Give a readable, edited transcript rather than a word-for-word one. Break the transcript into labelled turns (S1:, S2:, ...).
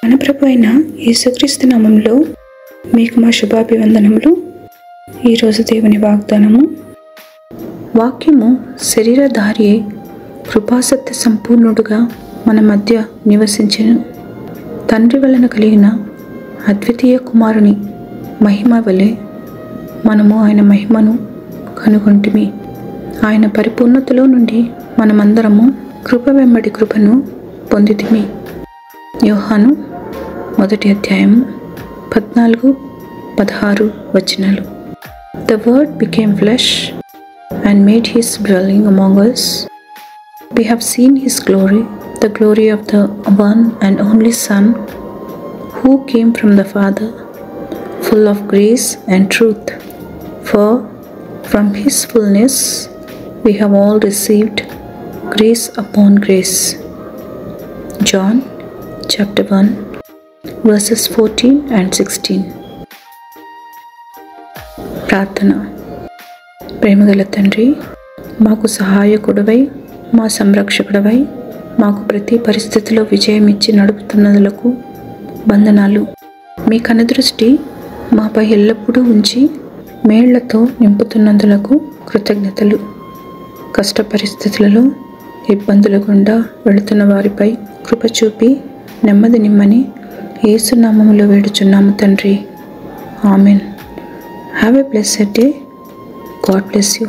S1: మన ప్రభు అయిన యేసుక్రీస్తు నామములో మీకు మా శుభాభివందనములు. ఈరోజు దేవుని వాగ్దానము. వాక్యము శరీరధారి కృపాసత్య సంపూర్ణుడుగా మన మధ్య నివసించెను. తండ్రి వలన కలిగిన అద్వితీయ కుమారుని మహిమ వలె మనము ఆయన మహిమను కనుగొంటిమి. ఆయన పరిపూర్ణతలో నుండి మనమందరము కృప వెంబడి కృపను పొందితిమి. యోహాను 1వ అధ్యాయము 14-16 వచనాలు. The word became flesh and made his dwelling among us. We have seen his glory, the glory of the one and only Son, who came from the Father, full of grace and truth. For from his fullness we have all received grace upon grace. John chapter 1 verses 14 and 16. ప్రార్థన. ప్రేమగల తండ్రి, మాకు సహాయకుడవై, మా సంరక్షకుడవై, మాకు ప్రతి పరిస్థితిలో విజయం ఇచ్చి నడుపుతున్నందులకు వందనాలు. మీ కనుదృష్టి మాపై ఎల్లప్పుడూ ఉంచి మేళ్లతో నింపుతున్నందులకు కృతజ్ఞతలు. కష్ట పరిస్థితులలో ఇబ్బందుల గుండా వెళుతున్న వారిపై కృప చూపి నెమ్మది నిమ్మని యేసు నామములో వేడుచున్నాము తండ్రి. Amen. Have a blessed day. God bless you.